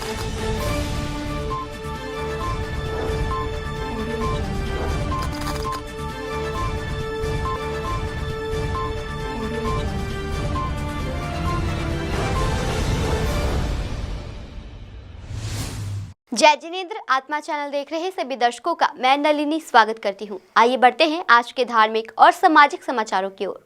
जय जिनेंद्र। आत्मा चैनल देख रहे सभी दर्शकों का मैं नलिनी स्वागत करती हूं। आइए बढ़ते हैं आज के धार्मिक और सामाजिक समाचारों की ओर।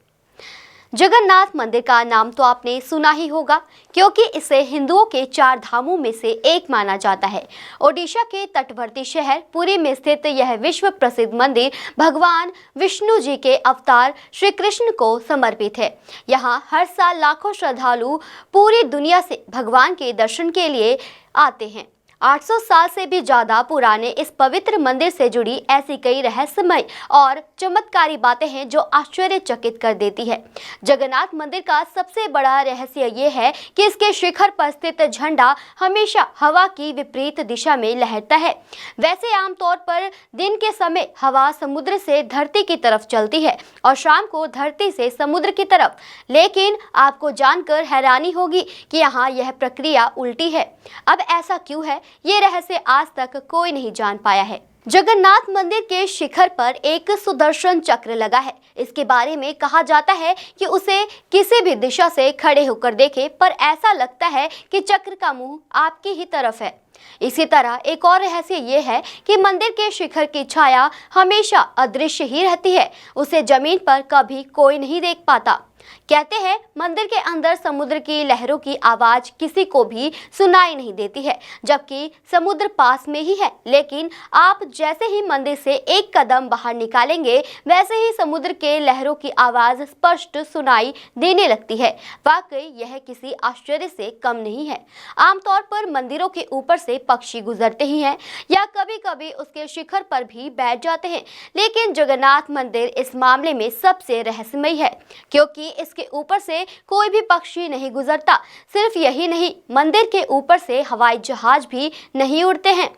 जगन्नाथ मंदिर का नाम तो आपने सुना ही होगा, क्योंकि इसे हिंदुओं के 4 धामों में से एक माना जाता है। ओडिशा के तटवर्ती शहर पुरी में स्थित यह विश्व प्रसिद्ध मंदिर भगवान विष्णु जी के अवतार श्री कृष्ण को समर्पित है। यहाँ हर साल लाखों श्रद्धालु पूरी दुनिया से भगवान के दर्शन के लिए आते हैं। 800 साल से भी ज्यादा पुराने इस पवित्र मंदिर से जुड़ी ऐसी कई रहस्यमय और चमत्कारी बातें हैं जो आश्चर्यचकित कर देती है। जगन्नाथ मंदिर का सबसे बड़ा रहस्य ये है कि इसके शिखर पर स्थित झंडा हमेशा हवा की विपरीत दिशा में लहरता है। वैसे आमतौर पर दिन के समय हवा समुद्र से धरती की तरफ चलती है और शाम को धरती से समुद्र की तरफ, लेकिन आपको जानकर हैरानी होगी कि यहाँ यह प्रक्रिया उल्टी है। अब ऐसा क्यों है, ये रहस्य आज तक कोई नहीं जान पाया है। जगन्नाथ मंदिर के शिखर पर एक सुदर्शन चक्र लगा है। इसके बारे में कहा जाता है कि उसे किसी भी दिशा से खड़े होकर देखें पर ऐसा लगता है कि चक्र का मुंह आपकी ही तरफ है। इसी तरह एक और रहस्य ये है कि मंदिर के शिखर की छाया हमेशा अदृश्य ही रहती है, उसे जमीन पर कभी कोई नहीं देख पाता। कहते हैं मंदिर के अंदर समुद्र की लहरों की आवाज किसी को भी सुनाई नहीं देती है, जबकि समुद्र पास में ही है। लेकिन आप जैसे ही मंदिर से एक कदम बाहर निकालेंगे, वैसे ही समुद्र के लहरों की आवाज स्पष्ट सुनाई देने लगती है। वाकई यह किसी आश्चर्य से कम नहीं है। आमतौर पर मंदिरों के ऊपर से पक्षी गुजरते ही हैं या कभी कभी उसके शिखर पर भी बैठ जाते हैं, लेकिन जगन्नाथ मंदिर इस मामले में सबसे रहस्यमय है, क्योंकि इसके ऊपर से कोई भी पक्षी नहीं गुजरता। सिर्फ यही नहीं, मंदिर के ऊपर से हवाई जहाज भी नहीं उड़ते हैं।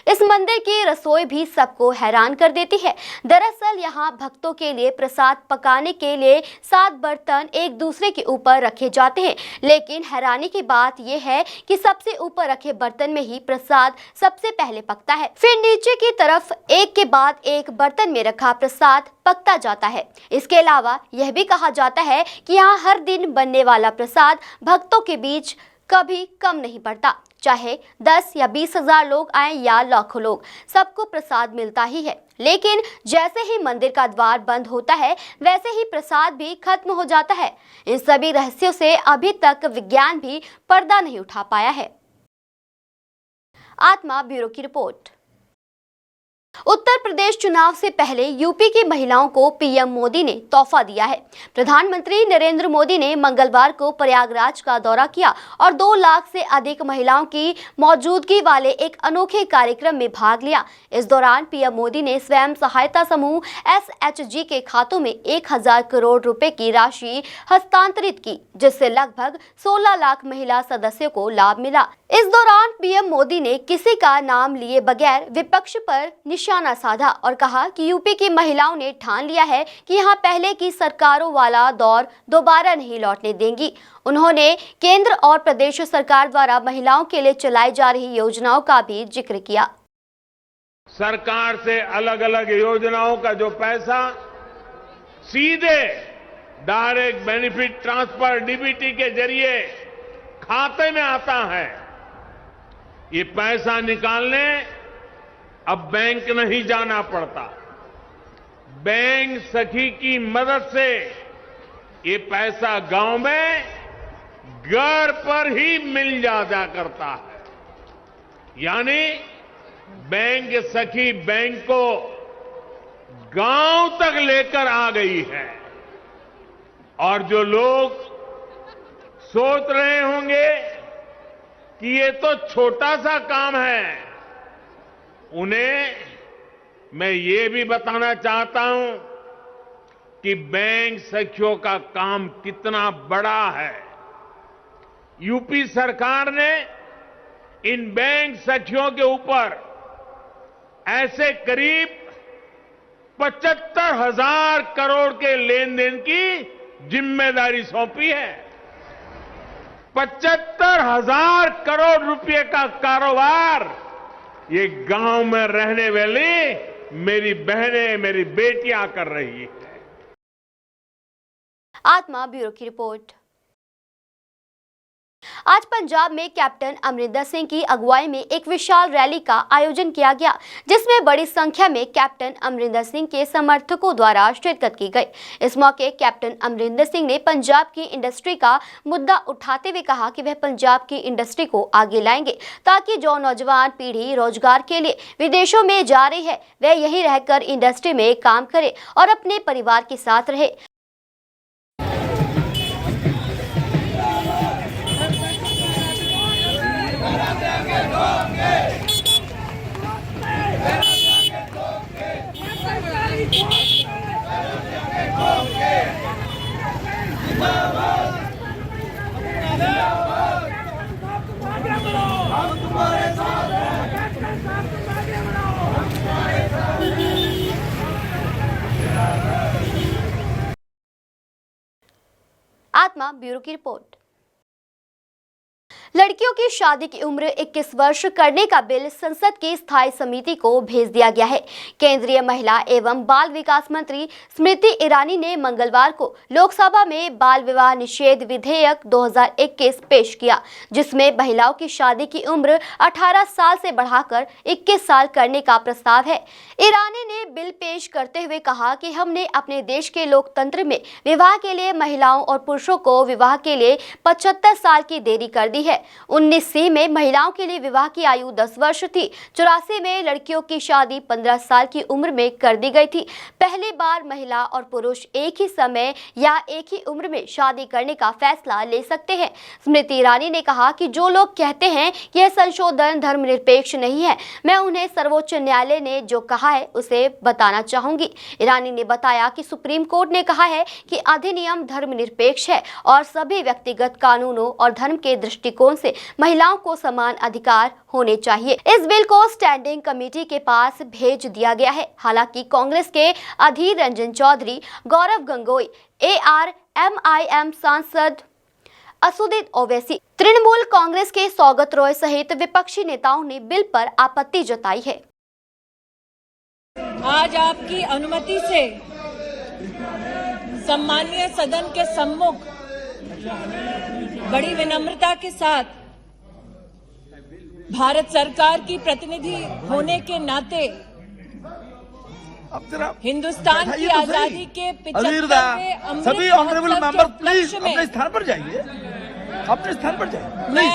इस मंदिर की रसोई भी सबको हैरान कर देती है। दरअसल यहाँ भक्तों के लिए प्रसाद पकाने के लिए 7 बर्तन एक दूसरे के ऊपर रखे जाते हैं, लेकिन हैरानी की बात यह है कि सबसे ऊपर रखे बर्तन में ही प्रसाद सबसे पहले पकता है। फिर नीचे की तरफ एक के बाद एक बर्तन में रखा प्रसाद पकता जाता है। इसके अलावा यह भी कहा जाता है कि यहाँ हर दिन बनने वाला प्रसाद भक्तों के बीच कभी कम नहीं पड़ता। चाहे 10 या 20 हजार लोग आए या लाखों लोग, सबको प्रसाद मिलता ही है। लेकिन जैसे ही मंदिर का द्वार बंद होता है, वैसे ही प्रसाद भी खत्म हो जाता है। इन सभी रहस्यों से अभी तक विज्ञान भी पर्दा नहीं उठा पाया है। आत्मा ब्यूरो की रिपोर्ट। उत्तर प्रदेश चुनाव से पहले यूपी की महिलाओं को पीएम मोदी ने तोहफा दिया है। प्रधानमंत्री नरेंद्र मोदी ने मंगलवार को प्रयागराज का दौरा किया और 2 लाख से अधिक महिलाओं की मौजूदगी वाले एक अनोखे कार्यक्रम में भाग लिया। इस दौरान पीएम मोदी ने स्वयं सहायता समूह SHG के खातों में 1000 करोड़ रुपए की राशि हस्तांतरित की, जिससे लगभग 16 लाख महिला सदस्यों को लाभ मिला। इस दौरान पीएम मोदी ने किसी का नाम लिए बगैर विपक्ष पर निशाना साधा और कहा कि यूपी की महिलाओं ने ठान लिया है कि यहाँ पहले की सरकारों वाला दौर दोबारा नहीं लौटने देंगी। उन्होंने केंद्र और प्रदेश सरकार द्वारा महिलाओं के लिए चलाई जा रही योजनाओं का भी जिक्र किया। सरकार से अलग अलग योजनाओं का जो पैसा सीधे डायरेक्ट बेनिफिट ट्रांसफर DBT के जरिए खाते में आता है, ये पैसा निकालने अब बैंक नहीं जाना पड़ता। बैंक सखी की मदद से ये पैसा गांव में घर पर ही मिल जाया करता है। यानी बैंक सखी बैंक को गांव तक लेकर आ गई है। और जो लोग सोच रहे होंगे कि ये तो छोटा सा काम है, उन्हें मैं ये भी बताना चाहता हूं कि बैंक सखियों का काम कितना बड़ा है। यूपी सरकार ने इन बैंक सखियों के ऊपर ऐसे करीब 75,000 करोड़ के लेन देन की जिम्मेदारी सौंपी है। 75,000 करोड़ रुपए का कारोबार ये गांव में रहने वाली मेरी बहनें, मेरी बेटियां कर रही है। आत्मा ब्यूरो की रिपोर्ट। आज पंजाब में कैप्टन अमरिंदर सिंह की अगुवाई में एक विशाल रैली का आयोजन किया गया, जिसमें बड़ी संख्या में कैप्टन अमरिंदर सिंह के समर्थकों द्वारा शिरकत की गई। इस मौके कैप्टन अमरिंदर सिंह ने पंजाब की इंडस्ट्री का मुद्दा उठाते हुए कहा कि वह पंजाब की इंडस्ट्री को आगे लाएंगे, ताकि जो नौजवान पीढ़ी रोजगार के लिए विदेशों में जा रही है वह यहीं रहकर इंडस्ट्री में काम करे और अपने परिवार के साथ रहे। आत्मा ब्यूरो की रिपोर्ट। लड़कियों की शादी की उम्र 21 वर्ष करने का बिल संसद की स्थायी समिति को भेज दिया गया है। केंद्रीय महिला एवं बाल विकास मंत्री स्मृति ईरानी ने मंगलवार को लोकसभा में बाल विवाह निषेध विधेयक 2021 पेश किया, जिसमें महिलाओं की शादी की उम्र 18 साल से बढ़ाकर 21 साल करने का प्रस्ताव है। ईरानी ने बिल पेश करते हुए कहा कि हमने अपने देश के लोकतंत्र में विवाह के लिए महिलाओं और पुरुषों को विवाह के लिए 75 साल की देरी कर दी है। 19C में महिलाओं के लिए विवाह की आयु 10 वर्ष थी। 84 में लड़कियों की शादी 15 साल की उम्र में कर दी गई थी। पहली बार महिला और पुरुष एक ही समय या एक ही उम्र में शादी करने का फैसला ले सकते हैं। स्मृति ईरानी ने कहा कि जो लोग कहते हैं कि यह संशोधन धर्मनिरपेक्ष नहीं है, मैं उन्हें सर्वोच्च न्यायालय ने जो कहा है उसे बताना चाहूंगी। ईरानी ने बताया कि सुप्रीम कोर्ट ने कहा है कि अधिनियम धर्मनिरपेक्ष है और सभी व्यक्तिगत कानूनों और धर्म के दृष्टिकोण से महिलाओं को समान अधिकार होने चाहिए। इस बिल को स्टैंडिंग कमेटी के पास भेज दिया गया है। हालांकि कांग्रेस के अधीर रंजन चौधरी, गौरव गंगोई, ARMIM सांसद असुद्दीन ओवैसी, तृणमूल कांग्रेस के सौगत रॉय सहित विपक्षी नेताओं ने बिल पर आपत्ति जताई है। आज आपकी अनुमति से सम्मानीय सदन के सम्मुख बड़ी विनम्रता के साथ भारत सरकार की प्रतिनिधि होने के नाते हिंदुस्तान की आजादी के 75वें सभी ऑनरेबल मेंबर प्लीज अपने स्थान पर जाइए, अपने स्थान पर जाइए। मैं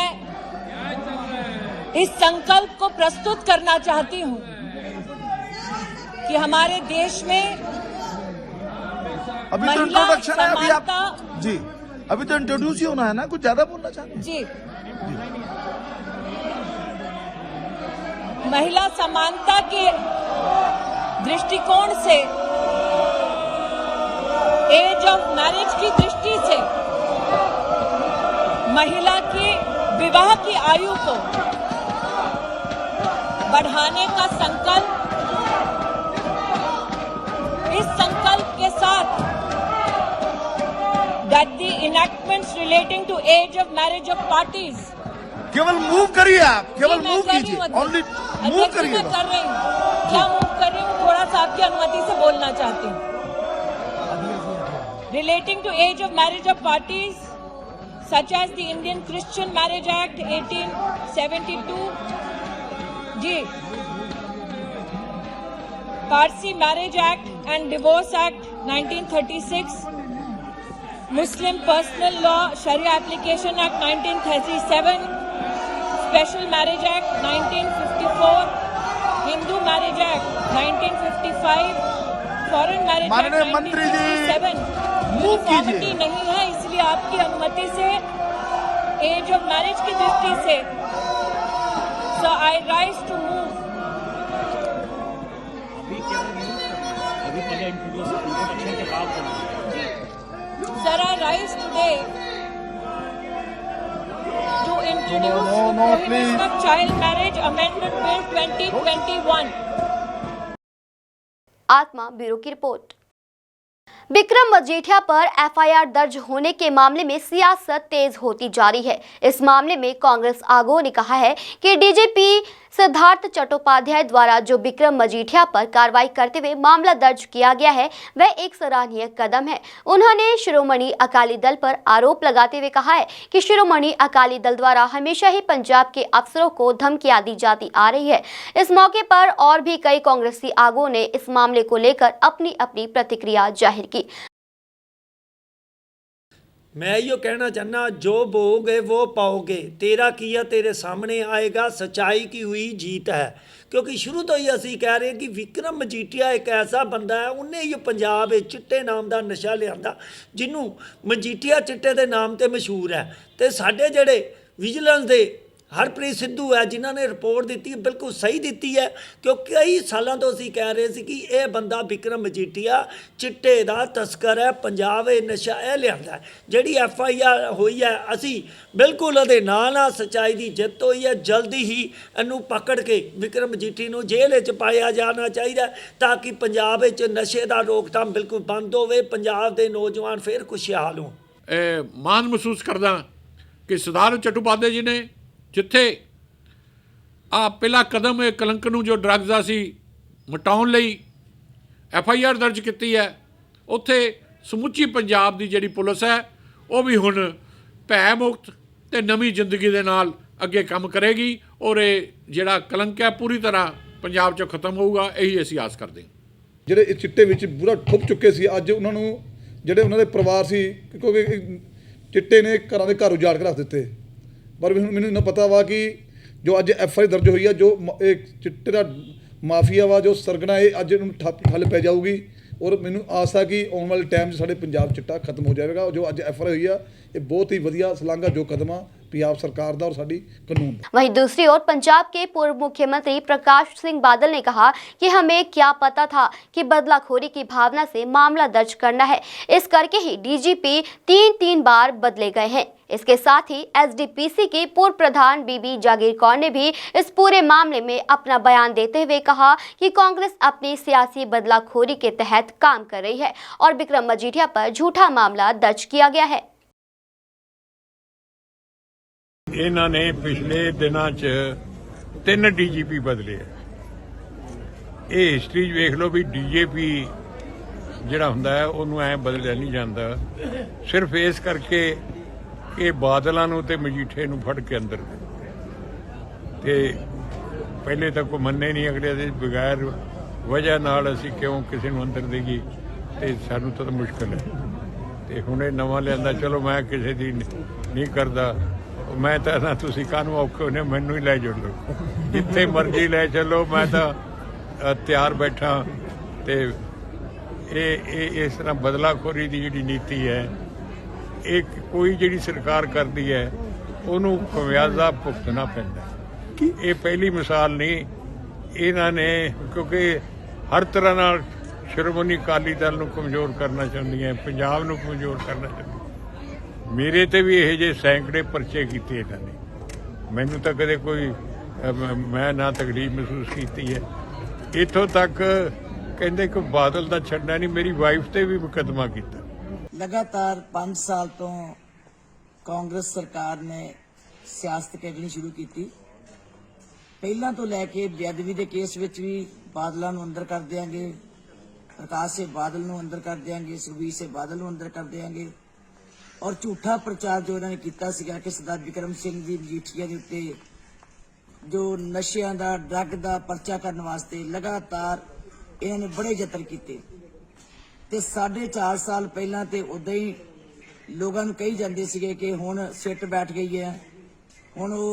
इस संकल्प को प्रस्तुत करना चाहती हूं कि हमारे देश में अभी तो इंट्रोडक्शन है, अभी आप जी अभी तो इंट्रोड्यूस ही होना है ना, कुछ ज्यादा बोलना चाहते हैं जी। महिला समानता के दृष्टिकोण से, एज ऑफ मैरिज की दृष्टि से महिला की विवाह की आयु को बढ़ाने का संकल्प, इस संकल्प के साथ that the enactments relating to age of marriage of parties, केवल मूव करिए, आप केवल मूव कीजिए, ओनली मूव करिए। मैं कर रही हूँ, क्या मूव कर रही हूँ, थोड़ा सा आपकी अनुमति से बोलना चाहती हूँ। Relating to age of marriage of parties such as the Indian Christian Marriage Act 1872, जी, Parsi Marriage Act and Divorce Act 1936, Muslim Personal Law Sharia Application Act 1937, Special Marriage Act 1954, Hindu Marriage Act 1955, Foreign Marriage Act 1957, uniformity नहीं है, इसलिए आपकी अनुमति से as of marriage की दृष्टि से so I rise to move. Sir, I rise today to introduce the Prohibition of Child Marriage Amendment Bill 2021. आत्मा ब्यूरो की रिपोर्ट। विक्रम मजीठिया पर एफआईआर दर्ज होने के मामले में सियासत तेज होती जा रही है। इस मामले में कांग्रेस आगू ने कहा है कि डीजीपी सिद्धार्थ चट्टोपाध्याय द्वारा जो विक्रम मजीठिया पर कार्रवाई करते हुए मामला दर्ज किया गया है वह एक सराहनीय कदम है। उन्होंने शिरोमणि अकाली दल पर आरोप लगाते हुए कहा है कि शिरोमणि अकाली दल द्वारा हमेशा ही पंजाब के अफसरों को धमकियां दी जाती आ रही है। इस मौके पर और भी कई कांग्रेसी आगू ने इस मामले को लेकर अपनी अपनी प्रतिक्रिया जाहिर की। मैं यो कहना चाहना, जो बोओगे वो पाओगे, तेरा किया तेरे सामने आएगा, सच्चाई की हुई जीत है। क्योंकि शुरू तो ही असी कह रहे कि विक्रम मजीठिया एक ऐसा बंदा है, उन्हें ये पंजाब चिट्टे नाम का नशा लिया जिन्हों मजीठिया चिट्टे के नाम से मशहूर है। तो साढ़े जड़े विजिलेंस के हरप्रीत सिद्धू है जिन्होंने रिपोर्ट दी बिल्कुल सही दी है, क्योंकि कई सालों तो असी कह रहे थे कि यह बंदा विक्रम मजीठिया चिट्टे का तस्कर है, पंजाब नशा यह लिया है। जी FIR हुई है, असी बिल्कुल ये नाल सच्चाई की जित हुई है। जल्दी ही इनू पकड़ के विक्रम मजीठी को जेल च पाया जाना चाहिए ताकि पंजाब नशे का रोकथाम बिल्कुल बंद हो, पंजाब के नौजवान फिर खुशहाल हो। मान महसूस करदा कि सिद्धार्थ चट्टोपाध्याय जी ने जिथे पहला कदम कलंक नूं जो ड्रग्स का सी मिटाउण लई FIR दर्ज की है, उत्थे समुची पंजाब की जिहड़ी पुलिस है वो भी हुण भै मुक्त ते नवीं जिंदगी दे नाल अगे काम करेगी और ये जिहड़ा कलंक है पूरी तरह पंजाब चों खत्म होऊगा, यही असीं आस करदे हां। ਜਿਹੜੇ ਇਸ ਚਿੱਟੇ ਵਿੱਚ ਪੂਰਾ ਠੁੱਪ ਚੁੱਕੇ ਸੀ, ਅੱਜ ਉਹਨਾਂ ਨੂੰ ਜਿਹੜੇ ਉਹਨਾਂ ਦੇ ਪਰਿਵਾਰ ਸੀ, ਕਿਉਂਕਿ ਚਿੱਟੇ ਨੇ ਘਰਾਂ ਦੇ ਘਰ ਉਜਾੜ ਕੇ ਰੱਖ ਦਿੱਤੇ। ਪਰ ਮੈਨੂੰ ਇਹਨਾਂ ਪਤਾ ਵਾ ਕਿ ਜੋ ਅੱਜ FIR ਦਰਜ ਹੋਈ ਆ, ਜੋ ਇਹ ਚਿੱਟੇ ਦਾ ਮਾਫੀਆ ਵਾ, ਜੋ ਸਰਗਨਾ ਇਹ ਅੱਜ ਇਹਨੂੰ ਠੱਲ ਪੈ ਜਾਊਗੀ। ਔਰ ਮੈਨੂੰ ਆਸ ਆ ਕਿ ਆਉਣ ਵਾਲੇ ਟਾਈਮ 'ਚ ਸਾਡੇ ਪੰਜਾਬ ਚਿੱਟਾ ਖਤਮ ਹੋ ਜਾਵੇਗਾ। ਜੋ ਅੱਜ FIR ਹੋਈ ਆ ਇਹ ਬਹੁਤ ही ਵਧੀਆ ਸਲਾਘਾ ਜੋ कदम आ पंजाब सरकार दा और साडी कानून दा। वहीं दूसरी ओर पंजाब के पूर्व मुख्यमंत्री प्रकाश सिंह बादल ने कहा कि हमें क्या पता था कि बदलाखोरी की भावना से मामला दर्ज करना है, इस करके ही DGP 3 बार बदले गए हैं। इसके साथ ही SDPC के पूर्व प्रधान बीबी जागीर कौर ने भी इस पूरे मामले में अपना बयान देते हुए कहा कि कांग्रेस अपनी सियासी बदलाखोरी के तहत काम कर रही है और विक्रम मजीठिया पर झूठा मामला दर्ज किया गया है। इन्हों ने पिछले दिनों च 3 DGP बदले। ये हिस्टरी वेख लो भी DGP जिहड़ा हुंदा है उन्होंने ऐ बदलिया नहीं जाता, सिर्फ इस करके कि बादलों नूं ते मजीठे नूं फड़ के अंदर ते पहले तक कोई मन्ने नहीं, अगले दे बगैर वजह नाल असीं क्यों किसी नूं अंदर देगी, ते सानूं तो मुश्किल है। ते हुणे नवां लिआंदा, चलो मैं किसी दी नहीं करदा, मैं तो ना तुसीं काहनूं औखे होने, मैनूं ही लै चलो, जिथे मर्जी लै चलो, मैं तो तैयार बैठा। ते इस तरह बदलाखोरी की जिहड़ी नीति है, एक कोई जिहड़ी सरकार करती है उन्होंने खमियाजा भुगतना पैंदा। ये पहली मिसाल नहीं, इन्होंने क्योंकि हर तरह नाल श्रोमणी अकाली दल नूं कमजोर करना चाहती, पंजाब नूं कमजोर करना चाहती। मेरे ते भी यह जे सैकड़े परचे किए इन्होंने, मैनू तो कदे कोई मैं ना तकलीफ महसूस की है। इत्थों तक कहते कि बादल का छड्डा नहीं, मेरी वाइफ से भी मुकदमा किया। लगातार 5 साल तो कांग्रेस सरकार ने सियासत करनी शुरू की। पहला तो लैके बेअदबी के केस विच भी बादलों नूं अंदर कर देंगे, प्रकाश से बादल नूं अंदर कर देंगे, सुखबीर से बादल नूं अंदर कर देंगे। और झूठा प्रचार जो इन्होंने किया सीगा कि सरदार विक्रम सिंह जी मजीठिया के उत्ते जो नशियां दा ड्रग दा परचा करने वास्ते लगातार इन्होंने बड़े यतन किए। ते 4.5 साल पहला तो उदा ही लोगों को कही जाते सीगे कि हुण सिट बैठ गई है, हुण वो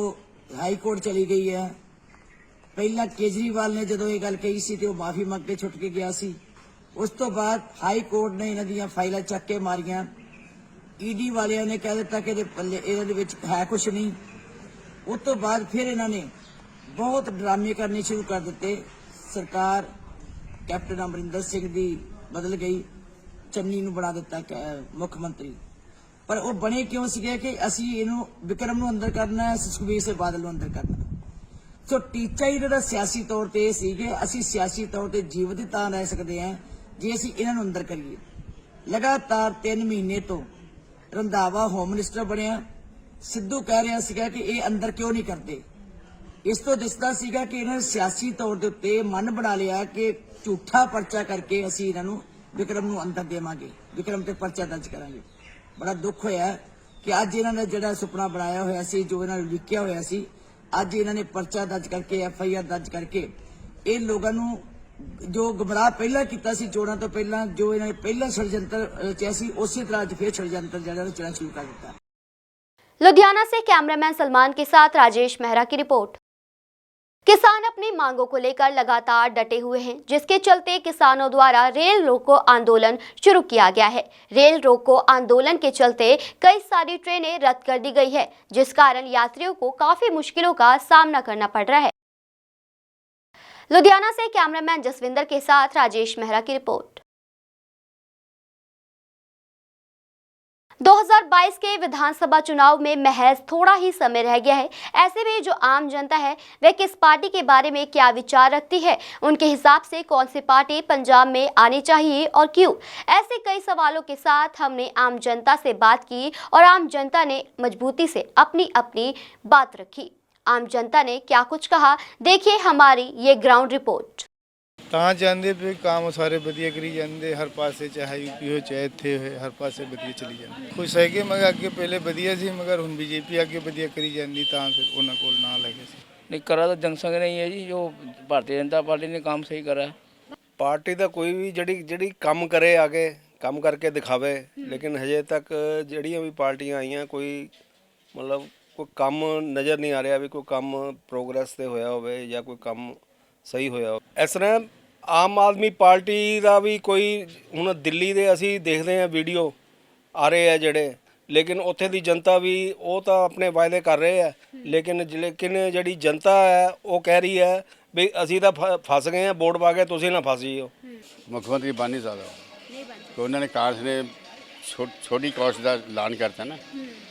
हाई कोर्ट चली गई है। पहला केजरीवाल ने जो ये गल कही सी तो माफी मंग के छुट के गया सी। उस तो बाद हाई कोर्ट ने इन्हां दीयां फाइलां चक के मारियां। ED वालियां ने कह दिता कि पल्ले इन्हां दे विच है कुछ नहीं। उस तो बाद फिर इन्होंने बहुत ड्रामे करने शुरू कर दिते। सरकार कैप्टन अमरिंदर सिंह दी बदल गई, चन्नी नूं बना दिता मुख्यमंत्री। पर वो बने क्यों सीगे कि असी इनू विक्रम नूं अंदर करना है, सुखबीर से बादल नूं अंदर करना। सो टीचा ही इहदा सियासी तौर पर सी कि असी सियासी तौर पर जीवित तां रह सकते हैं जे असी इन्हां नूं अंदर करिए। ਲਗਾਤਾਰ 3 ਮਹੀਨੇ ਤੋਂ ਰੰਧਾਵਾ ਹੋਮ ਮਿਨਿਸਟਰ ਬਣਿਆ। ਸਿੱਧੂ ਕਹਿ ਰਿਹਾ ਸੀਗਾ ਕਿ ਇਹ ਅੰਦਰ ਕਿਉਂ ਨਹੀਂ ਕਰਦੇ। ਇਸ ਤੋਂ ਦਿਸਦਾ ਸੀਗਾ ਕਿ ਇਹਨਾਂ ਨੇ ਸਿਆਸੀ ਤੌਰ ਦੇ ਉੱਤੇ ਮਨ ਬਣਾ ਲਿਆ ਕਿ ਝੂਠਾ ਪਰਚਾ ਕਰਕੇ ਅਸੀਂ ਇਹਨਾਂ ਨੂੰ ਵਿਕਰਮ ਨੂੰ ਅੰਦਰ ਦੇਵਾਂਗੇ, ਵਿਕਰਮ ਤੇ ਪਰਚਾ ਦਰਜ ਕਰਾਂਗੇ। ਬੜਾ ਦੁੱਖ ਹੋਇਆ ਕਿ ਅੱਜ ਇਹਨਾਂ ਨੇ ਜਿਹੜਾ ਸੁਪਨਾ ਬਣਾਇਆ ਹੋਇਆ ਸੀ, ਜੋ ਇਹਨਾਂ ਨੇ ਲਿਖਿਆ ਹੋਇਆ ਸੀ, ਅੱਜ ਇਹਨਾਂ ਨੇ ਪਰਚਾ ਦਰਜ ਕਰਕੇ FIR ਦਰਜ ਕਰਕੇ ਇਹ ਲੋਕਾਂ ਨੂੰ ਜੋ ਗੁੰਮਰਾਹ ਪਹਿਲਾਂ ਕੀਤਾ ਸੀ ਚੋਣਾਂ ਤੋਂ ਪਹਿਲਾਂ, ਜੋ ਇਹਨਾਂ ਨੇ ਪਹਿਲਾਂ षड्यंत्र रचा ਸੀ, उसी तरह आज फिर षड्यंत्र ਜਿਹੜਾ रचना शुरू कर दिया। लुधियाना से कैमरामैन सलमान के साथ राजेश मेहरा की रिपोर्ट। किसान अपनी मांगों को लेकर लगातार डटे हुए हैं, जिसके चलते किसानों द्वारा रेल रोको आंदोलन शुरू किया गया है। रेल रोको आंदोलन के चलते कई सारी ट्रेनें रद्द कर दी गई है, जिस कारण यात्रियों को काफी मुश्किलों का सामना करना पड़ रहा है। लुधियाना से कैमरामैन जसविंदर के साथ राजेश मेहरा की रिपोर्ट। 2022 के विधानसभा चुनाव में महज थोड़ा ही समय रह गया है। ऐसे में जो आम जनता है वह किस पार्टी के बारे में क्या विचार रखती है, उनके हिसाब से कौन सी पार्टी पंजाब में आनी चाहिए और क्यों, ऐसे कई सवालों के साथ हमने आम जनता से बात की और आम जनता ने मजबूती से अपनी अपनी बात रखी। आम जनता ने क्या कुछ कहा, देखिए हमारी ये ग्राउंड रिपोर्ट। ਤਾਂ ਜਾਂਦੇ ਵੀ ਕੰਮ ਸਾਰੇ ਵਧੀਆ ਕਰੀ ਜਾਂਦੇ ਹਰ ਪਾਸੇ, ਚਾਹੇ ਯੂਪੀ ਹੋ ਚਾਹੇ ਇੱਥੇ ਹੋਏ, ਹਰ ਪਾਸੇ ਵਧੀਆ ਚਲੀ ਜਾਂਦੇ। ਖੁਸ਼ ਹੈ ਕਿ ਮਗਰ ਅੱਗੇ ਪਹਿਲੇ ਵਧੀਆ ਸੀ, ਮਗਰ ਹੁਣ ਬੀਜੇਪੀ ਅੱਗੇ ਵਧੀਆ ਕਰੀ ਜਾਂਦੀ ਤਾਂ ਫਿਰ ਉਹਨਾਂ ਕੋਲ ਨਾ ਲੱਗੇ ਸੀ। नहीं करा तो जनसंघ नहीं है जी, जो भारतीय जनता पार्टी ने काम सही करा है। ਪਾਰਟੀ ਦਾ ਕੋਈ ਵੀ ਜਿਹੜੀ ਕੰਮ ਕਰੇ ਆਗੇ ਕੰਮ ਕਰਕੇ ਦਿਖਾਵੇ, ਲੇਕਿਨ ਹਜੇ ਤੱਕ ਜਿਹੜੀਆਂ ਵੀ ਪਾਰਟੀਆਂ ਆਈਆਂ ਕੋਈ ਮਤਲਬ ਕੋਈ ਕੰਮ ਨਜ਼ਰ ਨਹੀਂ ਆ ਰਿਹਾ ਵੀ ਕੋਈ ਕੰਮ ਪ੍ਰੋਗਰੈਸ ਤੇ ਹੋਇਆ ਹੋਵੇ ਜਾਂ ਕੋਈ ਕੰਮ ਸਹੀ ਹੋਇਆ ਹੋਵੇ। ਇਸ ਤਰ੍ਹਾਂ ਆਮ ਆਦਮੀ ਪਾਰਟੀ ਦਾ ਵੀ ਕੋਈ ਹੁਣ ਦਿੱਲੀ ਦੇ ਅਸੀਂ ਦੇਖਦੇ ਹਾਂ ਵੀਡੀਓ ਆ ਰਹੇ ਆ ਜਿਹੜੇ, ਲੇਕਿਨ ਉੱਥੇ ਦੀ ਜਨਤਾ ਵੀ ਉਹ ਤਾਂ ਆਪਣੇ ਵਾਅਦੇ ਕਰ ਰਹੇ ਆ, ਲੇਕਿਨ ਜਿਹੜੀ ਜਨਤਾ ਹੈ ਉਹ ਕਹਿ ਰਹੀ ਹੈ ਵੀ ਅਸੀਂ ਤਾਂ ਫਸ ਗਏ ਆ, ਵੋਟ ਪਾ ਕੇ ਤੁਸੀਂ ਨਾ ਫਸ ਜਿਓ। ਮੁੱਖ ਮੰਤਰੀ ਬਣ ਨਹੀਂ ਸਕਦਾ ਕਿ ਉਹਨਾਂ ਨੇ ਕਾਂਗਰਸ ਨੇ ਛੋਟੀ ਕਾਸਟ ਦਾ ਐਲਾਨ ਕਰਤਾ ਨਾ,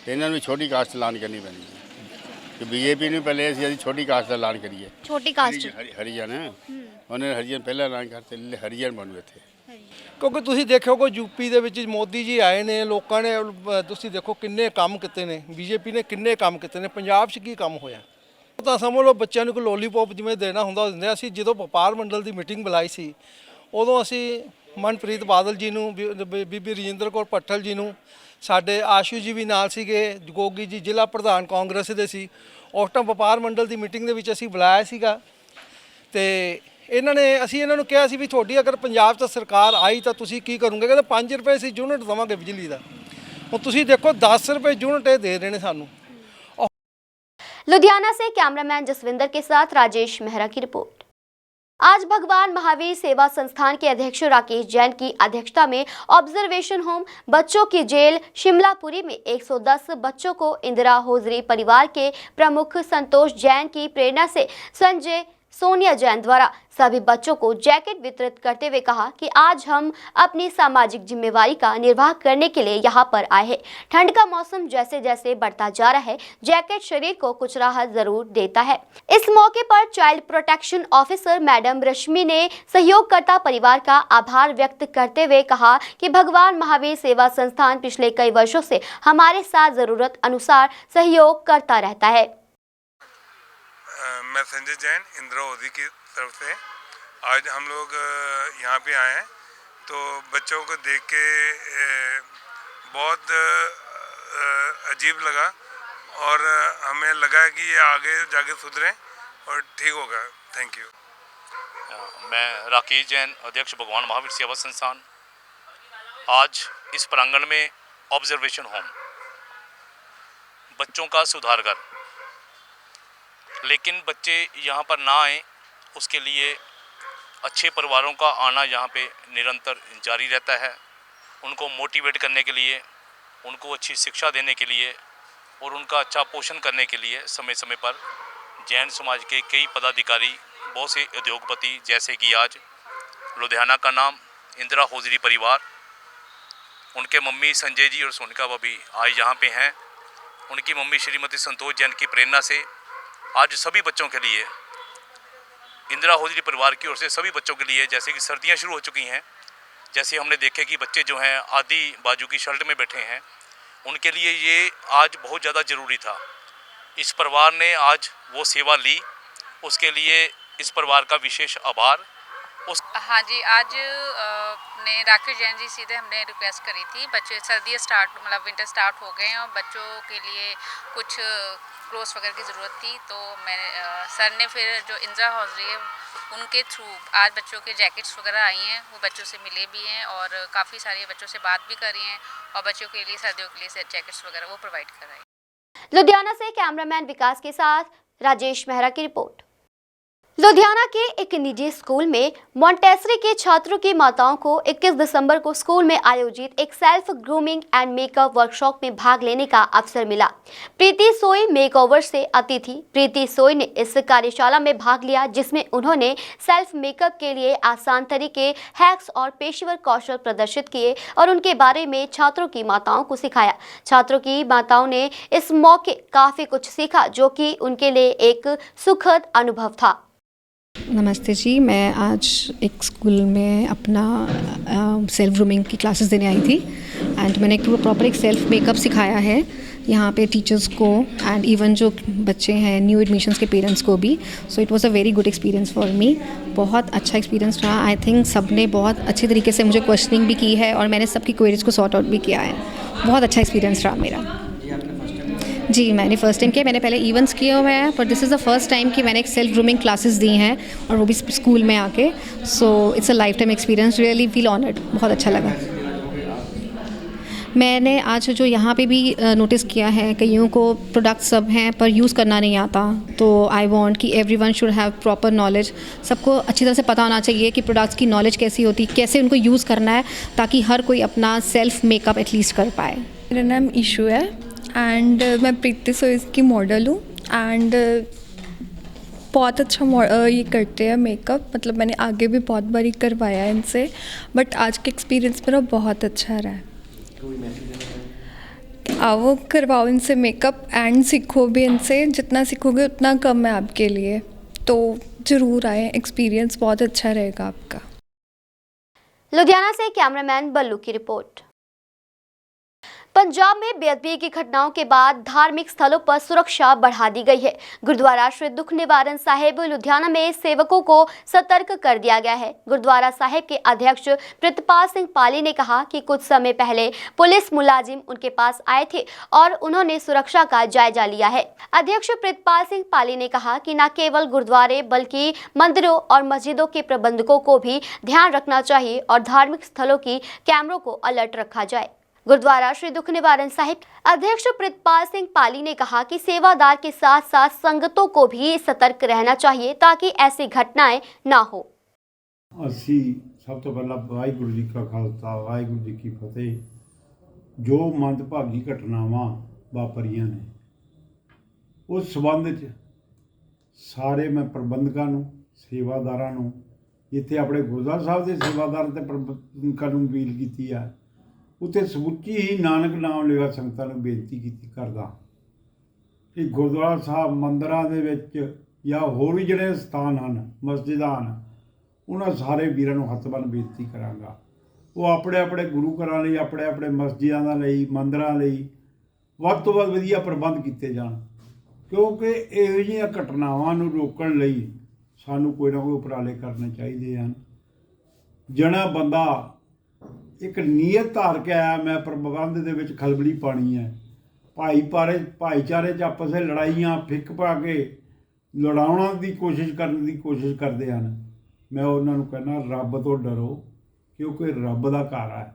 ਤੇ ਇਹਨਾਂ ਨੂੰ ਵੀ ਛੋਟੀ ਕਾਸਟ ਐਲਾਨ ਕਰਨੀ ਪੈਣੀ ਹੈ ਕਿ ਬੀਜੇਪੀ ਨੂੰ ਪਹਿਲੇ ਅਸੀਂ ਛੋਟੀ ਕਾਸਟ ਦਾ ਐਲਾਨ ਕਰੀਏ। छोटी कास्ट ਹਰੀਜਨ ਉਹਨਾਂ ਨੇ ਹਰੀਜਨ ਪਹਿਲਾਂ ਐਲਾਨ ਕਰਤੇ, ਹਰੀਜਨ ਬਣੂ ਇੱਥੇ। ਕਿਉਂਕਿ ਤੁਸੀਂ ਦੇਖਿਓ ਕਿ ਯੂਪੀ ਦੇ ਵਿੱਚ ਮੋਦੀ ਜੀ ਆਏ ਨੇ, ਲੋਕਾਂ ਨੇ ਤੁਸੀਂ ਦੇਖੋ ਕਿੰਨੇ ਕੰਮ ਕੀਤੇ ਨੇ, ਬੀਜੇਪੀ ਨੇ ਕਿੰਨੇ ਕੰਮ ਕੀਤੇ ਨੇ। ਪੰਜਾਬ 'ਚ ਕੀ ਕੰਮ ਹੋਇਆ ਤਾਂ ਸਮਝ ਲਓ, ਬੱਚਿਆਂ ਨੂੰ ਕੋਈ ਲੋਲੀਪੌਪ ਜਿਵੇਂ ਦੇਣਾ ਹੁੰਦਾ ਦਿੰਦੇ। ਅਸੀਂ ਜਦੋਂ ਵਪਾਰ ਮੰਡਲ ਦੀ ਮੀਟਿੰਗ ਬੁਲਾਈ ਸੀ, ਉਦੋਂ ਅਸੀਂ ਮਨਪ੍ਰੀਤ ਬਾਦਲ ਜੀ ਨੂੰ, ਬੀਬੀ ਰਜਿੰਦਰ ਕੌਰ ਭੱਠਲ ਜੀ ਨੂੰ, ਸਾਡੇ ਆਸ਼ੂ ਜੀ ਵੀ ਨਾਲ ਸੀਗੇ, ਗੋਗੀ ਜੀ ਜ਼ਿਲ੍ਹਾ ਪ੍ਰਧਾਨ ਕਾਂਗਰਸ ਦੇ ਸੀ, ਉਸ ਟਾਈਮ ਵਪਾਰ ਮੰਡਲ ਦੀ ਮੀਟਿੰਗ ਦੇ ਵਿੱਚ ਅਸੀਂ ਬੁਲਾਇਆ ਸੀਗਾ। ਤੇ ਅਸੀਂ ਇਹਨਾਂ ਨੂੰ ਕਿਹਾ ਸੀ ਵੀ ਤੁਹਾਡੀ ਅਗਰ ਪੰਜਾਬ 'ਚ ਸਰਕਾਰ ਆਈ ਤਾਂ ਤੁਸੀਂ ਕੀ ਕਰੋਗੇ। ਕਹਿੰਦੇ 5 ਰੁਪਏ ਅਸੀਂ ਯੂਨਿਟ ਦੇਵਾਂਗੇ ਬਿਜਲੀ ਦਾ। ਹੁਣ ਤੁਸੀਂ ਦੇਖੋ 10 ਰੁਪਏ ਯੂਨਿਟ ਇਹ ਦੇ ਰਹੇ ਨੇ ਸਾਨੂੰ। लुधियाना से कैमरामैन जसविंदर के साथ राजेश मेहरा की रिपोर्ट। आज भगवान महावीर सेवा संस्थान के अध्यक्ष राकेश जैन की अध्यक्षता में ऑब्जर्वेशन होम बच्चों की जेल शिमलापुरी में 110 बच्चों को इंदिरा होजरी परिवार के प्रमुख संतोष जैन की प्रेरणा से संजय सोनिया जैन द्वारा सभी बच्चों को जैकेट वितरित करते हुए कहा कि आज हम अपनी सामाजिक जिम्मेवारी का निर्वाह करने के लिए यहाँ पर आए हैं। ठंड का मौसम जैसे जैसे बढ़ता जा रहा है, जैकेट शरीर को कुछ राहत जरूर देता है। इस मौके पर चाइल्ड प्रोटेक्शन ऑफिसर मैडम रश्मि ने सहयोगकर्ता परिवार का आभार व्यक्त करते हुए कहा कि भगवान महावीर सेवा संस्थान पिछले कई वर्षों से हमारे साथ जरूरत अनुसार सहयोग करता रहता है। मैं संजय जैन इंदिरा होजरी की तरफ से आज हम लोग यहाँ पे आए हैं, तो बच्चों को देख के बहुत अजीब लगा और हमें लगा कि ये आगे जाके सुधरें और ठीक होगा। Thank you. मैं राकेश जैन, अध्यक्ष भगवान महावीर सेवा संस्थान। आज इस प्रांगण में ऑब्जर्वेशन होम बच्चों का सुधार घर, लेकिन बच्चे यहाँ पर ना आए उसके लिए अच्छे परिवारों का आना यहाँ पे निरंतर जारी रहता है। उनको मोटिवेट करने के लिए, उनको अच्छी शिक्षा देने के लिए और उनका अच्छा पोषण करने के लिए समय समय पर जैन समाज के कई पदाधिकारी, बहुत से उद्योगपति, जैसे कि आज लुधियाना का नाम इंदिरा होजरी परिवार, उनके मम्मी संजय जी और सोनिका भाभी आज यहाँ पे हैं। उनकी मम्मी श्रीमती संतोष जैन की प्रेरणा से आज सभी बच्चों के लिए, इंदिरा होजरी परिवार की ओर से सभी बच्चों के लिए, जैसे कि सर्दियां शुरू हो चुकी हैं जैसे हमने देखे कि बच्चे जो हैं आधी बाजू की शर्ट में बैठे हैं, उनके लिए ये आज बहुत ज़्यादा ज़रूरी था। इस परिवार ने आज वो सेवा ली, उसके लिए इस परिवार का विशेष आभार। हाँ जी, आज ने राकेश जैन जी सीधे हमने रिक्वेस्ट करी थी, बच्चे सर्दियाँ स्टार्ट मतलब विंटर स्टार्ट हो गए हैं और बच्चों के लिए कुछ क्लोथ्स वगैरह की ज़रूरत थी, तो मैंने सर ने फिर जो इंदिरा हौजरी है उनके थ्रू आज बच्चों के जैकेट्स वगैरह आई हैं, वो बच्चों से मिले भी हैं और काफ़ी सारे बच्चों से बात भी करी हैं और बच्चों के लिए सर्दियों के लिए जैकेट्स वगैरह वो प्रोवाइड कराई। लुधियाना से कैमरामैन विकास के साथ राजेश मेहरा की रिपोर्ट। लुधियाना के एक निजी स्कूल में मॉन्टेसरी के छात्रों की माताओं को 21 दिसंबर को स्कूल में आयोजित एक self grooming and makeup workshop में भाग लेने का अवसर मिला। प्रीति सोई मेकओवर से अतिथि प्रीति सोई ने इस कार्यशाला में भाग लिया, जिसमें उन्होंने सेल्फ मेकअप के लिए आसान तरीके, हैक्स और पेशेवर कौशल प्रदर्शित किए और उनके बारे में छात्रों की माताओं को सिखाया। छात्रों की माताओं ने इस मौके काफ़ी कुछ सीखा, जो कि उनके लिए एक सुखद अनुभव था। नमस्ते जी, मैं आज एक स्कूल में अपना सेल्फ ग्रूमिंग की क्लासेस देने आई थी एंड मैंने एक प्रॉपर एक सेल्फ मेकअप सिखाया है यहाँ पे टीचर्स को एंड इवन जो बच्चे हैं न्यू एडमिशन्स के पेरेंट्स को भी। So it was a very good experience for me. बहुत अच्छा एक्सपीरियंस रहा। आई थिंक सब ने बहुत अच्छे तरीके से मुझे क्वेश्चनिंग भी की है और मैंने सबकी क्वेरीज को सॉर्ट आउट भी किया है। बहुत अच्छा एक्सपीरियंस रहा मेरा। जी, मैंने फ़र्स्ट टाइम किया। मैंने पहले इवेंट्स किए हुए हैं, पर this is the first time कि मैंने एक सेल्फ ग्रूमिंग क्लासेस दी हैं और वो भी स्कूल में आके। So it's a life time experience, really feel honoured. बहुत अच्छा लगा। मैंने आज जो यहाँ पे भी नोटिस किया है, कईयों को प्रोडक्ट सब हैं पर यूज़ करना नहीं आता, तो आई वांट कि everyone should have proper knowledge. सबको अच्छी तरह से पता होना चाहिए कि प्रोडक्ट्स की नॉलेज कैसी होती है, कैसे उनको यूज़ करना है, ताकि हर कोई अपना सेल्फ मेकअप एटलीस्ट कर पाए। मेरा नाम ईशू है एंड मैं प्रीति सोइस की मॉडल हूँ एंड बहुत अच्छा ये करते हैं मेकअप। मतलब मैंने आगे भी बहुत बारी करवाया है इनसे, बट आज का एक्सपीरियंस मेरा बहुत अच्छा रहा है। आओ करवाओ इनसे मेकअप एंड सीखो भी इनसे, जितना सीखोगे उतना कम है आपके लिए, तो ज़रूर आए, एक्सपीरियंस बहुत अच्छा रहेगा आपका। लुधियाना से कैमरामैन बल्लू की रिपोर्ट। पंजाब में बेअदबी की घटनाओं के बाद धार्मिक स्थलों पर सुरक्षा बढ़ा दी गई है। गुरुद्वारा श्री दुख निवारण साहिब लुधियाना में सेवकों को सतर्क कर दिया गया है। गुरुद्वारा साहिब के अध्यक्ष प्रितपाल सिंह पाली ने कहा कि कुछ समय पहले पुलिस मुलाजिम उनके पास आए थे और उन्होंने सुरक्षा का जायजा लिया है। अध्यक्ष प्रितपाल सिंह पाली ने कहा कि न केवल गुरुद्वारे बल्कि मंदिरों और मस्जिदों के प्रबंधकों को भी ध्यान रखना चाहिए और धार्मिक स्थलों की कैमरों को अलर्ट रखा जाए। गुरुद्वारा श्री दुख निवारण साहिब अध्यक्ष प्रितपाल सिंह पाली ने कहा कि सेवादार के साथ साथ संगतों को भी सतर्क रहना चाहिए ताकि ऐसी घटनाएं ना हो। ਅਸੀਂ ਸਭ ਤੋਂ ਪਹਿਲਾਂ ਵਾਹਿਗੁਰੂ ਜੀ ਕਾ ਖਾਲਸਾ ਵਾਹਿਗੁਰੂ ਜੀ ਕੀ ਫਤਿਹ। ਜੋ ਮੰਦਭਾਗੀ ਘਟਨਾਵਾਂ ਵਾਪਰੀਆਂ ਨੇ ਉਸ ਸਬੰਧ ਵਿੱਚ ਸਾਰੇ ਮੈਂ ਪ੍ਰਬੰਧਕਾਂ ਨੂੰ, ਸੇਵਾਦਾਰਾਂ ਨੂੰ, ਜਿੱਥੇ ਆਪਣੇ ਗੁਰਦੁਆਰਾ ਸਾਹਿਬ ਦੇ ਸੇਵਾਦਾਰ ਤੇ ਪ੍ਰਬੰਧਕਾਂ ਨੂੰ ਅਪੀਲ ਕੀਤੀ ਆ, ਉੱਥੇ ਸਮੁੱਚੀ ਹੀ ਨਾਨਕ ਨਾਮ ਲੇਵਾ ਸੰਗਤਾਂ ਨੂੰ ਬੇਨਤੀ ਕਰਦਾ ਕਿ ਗੁਰਦੁਆਰਾ ਸਾਹਿਬ ਮੰਦਿਰਾਂ ਦੇ ਵਿੱਚ ਜਾਂ ਹੋਰ ਵੀ ਜਿਹੜੇ ਸਥਾਨ ਹਨ, ਮਸਜਿਦਾਂ ਹਨ, ਉਹਨਾਂ ਸਾਰੇ ਵੀਰਾਂ ਨੂੰ ਹੱਥ ਬੰਨ੍ਹ ਬੇਨਤੀ ਕਰਾਂਗਾ ਉਹ ਆਪਣੇ ਆਪਣੇ ਗੁਰੂ ਘਰਾਂ ਲਈ, ਆਪਣੇ ਆਪਣੇ ਮਸਜਿਦਾਂ ਦਾ ਲਈ, ਮੰਦਿਰਾਂ ਲਈ ਵੱਧ ਤੋਂ ਵੱਧ ਵਧੀਆ ਪ੍ਰਬੰਧ ਕੀਤੇ ਜਾਣ, ਕਿਉਂਕਿ ਇਹੋ ਜਿਹੀਆਂ ਘਟਨਾਵਾਂ ਨੂੰ ਰੋਕਣ ਲਈ ਸਾਨੂੰ ਕੋਈ ਨਾ ਕੋਈ ਉਪਰਾਲੇ ਕਰਨੇ ਚਾਹੀਦੇ ਹਨ। ਜਿਹੜਾ ਬੰਦਾ ਇੱਕ ਨੀਅਤ ਧਾਰ ਕੇ ਆਇਆ ਮੈਂ ਪ੍ਰਬੰਧ ਦੇ ਵਿੱਚ ਖਲਬਲੀ ਪਾਣੀ ਹੈ, ਭਾਈਚਾਰੇ 'ਚ ਆਪਸ ਵਿੱਚ ਲੜਾਈਆਂ ਫਿੱਕ ਪਾ ਕੇ ਲੜਾਉਣ ਦੀ ਕੋਸ਼ਿਸ਼ ਕਰਦੇ ਹਨ। ਮੈਂ ਉਹਨਾਂ ਨੂੰ ਕਹਿੰਦਾ ਰੱਬ ਤੋਂ ਡਰੋ, ਕਿਉਂਕਿ ਰੱਬ ਦਾ ਘਰ ਹੈ,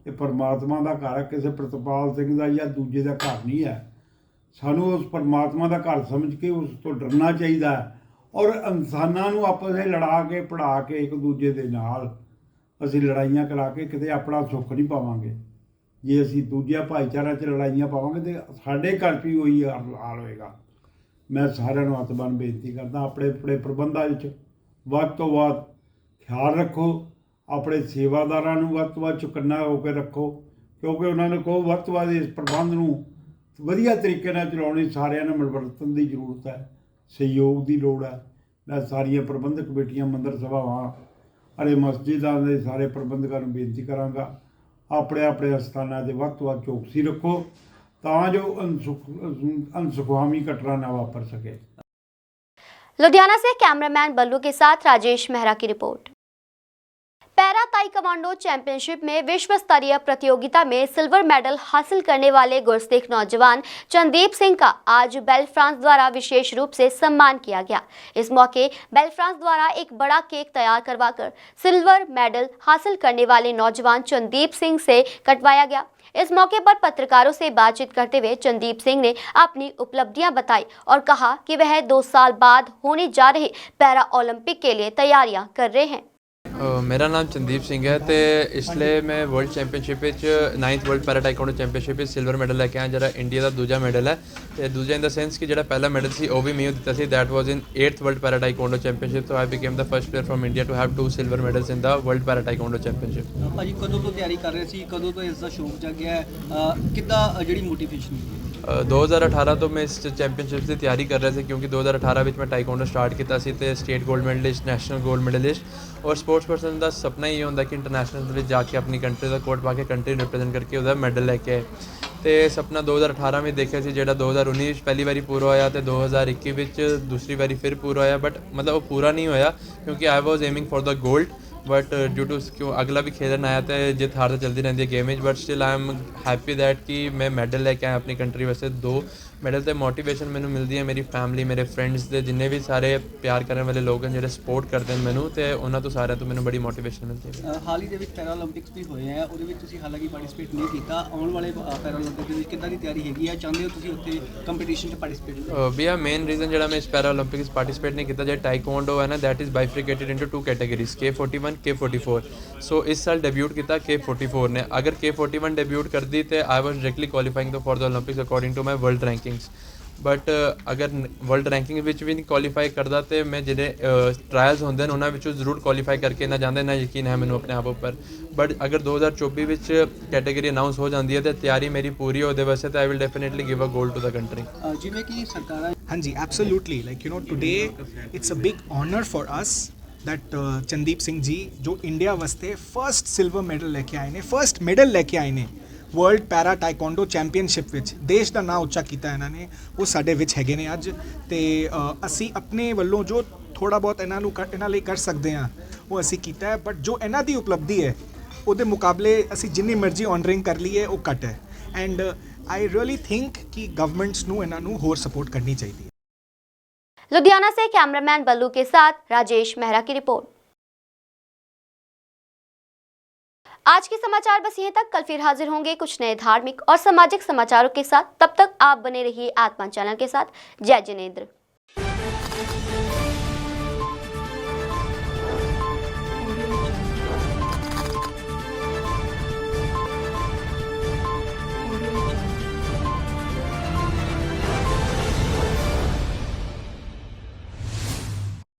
ਇਹ ਪਰਮਾਤਮਾ ਦਾ ਘਰ ਹੈ, ਕਿਸੇ ਪ੍ਰਿਤਪਾਲ ਸਿੰਘ ਦਾ ਜਾਂ ਦੂਜੇ ਦਾ ਘਰ ਨਹੀਂ ਹੈ। ਸਾਨੂੰ ਉਸ ਪਰਮਾਤਮਾ ਦਾ ਘਰ ਸਮਝ ਕੇ ਉਸ ਤੋਂ ਡਰਨਾ ਚਾਹੀਦਾ ਹੈ ਔਰ ਇਨਸਾਨਾਂ ਨੂੰ ਆਪਸ ਵਿੱਚ ਲੜਾ ਕੇ ਪੜਾ ਕੇ ਇੱਕ ਦੂਜੇ ਦੇ ਨਾਲ ਅਸੀਂ ਲੜਾਈਆਂ ਕਰਾ ਕੇ ਕਿਤੇ ਆਪਣਾ ਸੁੱਖ ਨਹੀਂ ਪਾਵਾਂਗੇ। ਜੇ ਅਸੀਂ ਦੂਜਿਆਂ ਭਾਈਚਾਰਿਆਂ 'ਚ ਲੜਾਈਆਂ ਪਾਵਾਂਗੇ ਤਾਂ ਸਾਡੇ ਘਰ ਵੀ ਉਹੀ ਹਾਲ ਹੋਏਗਾ। ਮੈਂ ਸਾਰਿਆਂ ਨੂੰ ਹੱਥ ਬੰਨ੍ਹ ਬੇਨਤੀ ਕਰਦਾ ਆਪਣੇ ਆਪਣੇ ਪ੍ਰਬੰਧਾਂ ਵਿੱਚ ਵੱਧ ਤੋਂ ਵੱਧ ਖਿਆਲ ਰੱਖੋ, ਆਪਣੇ ਸੇਵਾਦਾਰਾਂ ਨੂੰ ਵੱਧ ਤੋਂ ਵੱਧ ਚੁਕੰਨਾ ਹੋ ਕੇ ਰੱਖੋ, ਕਿਉਂਕਿ ਉਹਨਾਂ ਨੂੰ ਕਹੋ ਵੱਧ ਤੋਂ ਵੱਧ ਇਸ ਪ੍ਰਬੰਧ ਨੂੰ ਵਧੀਆ ਤਰੀਕੇ ਨਾਲ ਚਲਾਉਣ ਸਾਰਿਆਂ ਨੂੰ ਮਿਲਵਰਤਨ ਦੀ ਜ਼ਰੂਰਤ ਹੈ, ਸਹਿਯੋਗ ਦੀ ਲੋੜ ਹੈ। ਮੈਂ ਸਾਰੀਆਂ ਪ੍ਰਬੰਧਕ ਕਮੇਟੀਆਂ, ਮੰਦਰ ਸਭਾਵਾਂ ਅਰੇ ਮਸਜਿਦਾਂ ਦੇ ਸਾਰੇ ਪ੍ਰਬੰਧਕਾਂ ਨੂੰ ਬੇਨਤੀ ਕਰਾਂਗਾ, ਆਪਣੇ ਆਪਣੇ ਅਸਥਾਨਾਂ ਦੇ ਵੱਧ ਤੋਂ ਵੱਧ ਚੌਕਸੀ ਰੱਖੋ ਤਾਂ ਜੋ ਅਨਸੁਖਾਵੀ घटना ना वापर सके। लुधियाना से कैमरामैन बल्लू के साथ राजेश मेहरा की रिपोर्ट। पैरा ताइक्वांडो चैंपियनशिप में विश्व स्तरीय प्रतियोगिता में सिल्वर मेडल हासिल करने वाले गुरसिख नौजवान चंदीप सिंह का आज बेल फ्रांस द्वारा विशेष रूप से सम्मान किया गया। इस मौके बेल फ्रांस द्वारा एक बड़ा केक तैयार करवाकर सिल्वर मेडल हासिल करने वाले नौजवान चंदीप सिंह से कटवाया गया। इस मौके पर पत्रकारों से बातचीत करते हुए चंदीप सिंह ने अपनी उपलब्धियां बताई और कहा कि वह 2 साल बाद होने जा रहे पैरा ओलंपिक के लिए तैयारियां कर रहे हैं। मेरा नाम चंदीप सिंह है तो इसलिए मैं world championship 9th world para taekwondo championship silver medal लैके आया जरा इंडिया का दूजा मेडल है तो दूजा इन द सेंस कि जो पहला मेडल से वह भी मैं दिता सी that was in 8th world para taekwondo championship तो I became the first player from India to have 2 silver medals in the world para taekwondo championship. ਭਾਜੀ ਕਦੋਂ ਤੋਂ ਤਿਆਰੀ ਕਰ ਰਹੇ ਸੀ, ਕਦੋਂ ਤੋਂ ਇਸ ਦਾ ਸ਼ੌਕ ਜਾਗਿਆ ਹੈ, ਕਿੱਦਾਂ ਜਿਹੜੀ ਮੋਟੀਵੇਸ਼ਨ 2018 तो मैं इस चैंपीयनशिप की तैयारी कर रहा था क्योंकि 2018 में मैं टाइकोंडो स्टार्ट किया state gold medalist national gold medalist और स्पोर्ट्स पर्सन का सपना ही होंगे कि इंटरनैशनल में जाके अपनी कंट्री का कोट पा के कंट्री रिप्रजेंट करके उसका मेडल लैके आए तो सपना 2018 में देखा सी जो 2019 पहली बारी पूरा होया तो 2021 दूसरी बारी फिर पूरा होया बट मतलब वो पूरा नहीं होया क्योंकि I was aiming for the gold but due to क्यों अगला भी खेलन आया तो जित हार तो चलती रहती है game but still I am happy that कि मैं मेडल लैके आया अपनी कंट्री वास्ते 2 मेडल तो मोटिवेशन मैंने मिलती है मेरी फैमिली मेरे फ्रेंड्स के जिन्हें भी सारे प्यार करने वाले लोग हैं जो सपोर्ट करते हैं मैनू तो उन्होंने तो सारे तो मैंने बड़ी मोटिवेशन मिलती है। ਹਾਲ ਹੀ ਦੇ ਵਿੱਚ ਪੈਰਾ 올림픽ਸ ਵੀ ਹੋਏ ਆ, ਉਹਦੇ ਵਿੱਚ ਤੁਸੀਂ ਹਾਲਾਂਕਿ ਪਾਰਟਿਸਿਪੇਟ ਨਹੀਂ ਕੀਤਾ, ਆਉਣ ਵਾਲੇ ਪੈਰਾ 올림픽 ਦੇ ਵਿੱਚ ਕਿੱਦਾਂ ਦੀ ਤਿਆਰੀ ਹੈਗੀ ਹੈ, ਚਾਹੁੰਦੇ ਹੋ ਤੁਸੀਂ ਉੱਥੇ ਕੰਪੀਟੀਸ਼ਨ 'ਚ ਪਾਰਟਿਸਿਪੇਟ ਕਰੋ? भैया मेन रीजन जो मैं इस पैरा 올림픽ਸ पार्टिसिपेट नहीं किया जो टाइकोंडो है ना that is bifurcated into 2 categories K41 K44 so इस साल डेब्यूट किया K44 ने अगर K41 डेब्यूट कर दी तो I was directly qualifying for the Olympics according to my world rankings but अगर वर्ल्ड रैंकिंग भी नहीं क्वालीफाई करता तो मैं जिन्हें ट्रायल्स होंगे उन्होंने जरूर क्वालीफाई करके ना जाते ना यकीन है मैंने अपने आप पर बट अगर 2024 कैटेगरी अनाउंस हो जाती है तो तैयारी मेरी पूरी हो वास्ते तो I will definitely give a gold to the country. ਜਿਵੇਂ ਕਿ ਸਰਕਾਰਾਂ ਹਾਂਜੀ absolutely like today it's a big honour for us that Chandeep Singh ji जो इंडिया वास्ते फर्स्ट सिल्वर मेडल लैके आए ने, फर्स्ट मेडल लैके आए ने वर्ल्ड पैरा टाइकोंडो चैंपीयनशिप विच देश का नाम ਉੱਚਾ ਕੀਤਾ ਇਹਨਾਂ ਨੇ, ਉਹ ਸਾਡੇ ਵਿੱਚ ਹੈਗੇ ਨੇ ਅੱਜ ਤੇ ਅਸੀਂ ਆਪਣੇ ਵੱਲੋਂ ਜੋ ਥੋੜਾ ਬਹੁਤ ਇਹਨਾਂ ਲਈ ਕਰ ਸਕਦੇ ਹਾਂ ਉਹ ਅਸੀਂ ਕੀਤਾ ਹੈ ਬਟ ਜੋ ਇਹਨਾਂ ਦੀ ਉਪਲਬਧੀ ਹੈ ਉਹਦੇ ਮੁਕਾਬਲੇ ਅਸੀਂ ਜਿੰਨੀ ਮਰਜ਼ੀ ਆਨਰਿੰਗ ਕਰ ਲਈਏ ਉਹ ਘੱਟ ਹੈ ਐਂਡ ਆਈ ਰੀਅਲੀ ਥਿੰਕ ਕਿ ਗਵਰਨਮੈਂਟਸ ਨੂੰ ਇਹਨਾਂ ਨੂੰ ਹੋਰ ਸਪੋर्ट करनी चाहिए। लुधियाना से कैमरामैन बल्लू के साथ राजेश मेहरा की रिपोर्ट। आज के समाचार बस यहीं तक, कल फिर हाजिर होंगे कुछ नए धार्मिक और सामाजिक समाचारों के साथ। तब तक आप बने रहिए आत्मा चैनल के साथ। जय जिनेंद्र।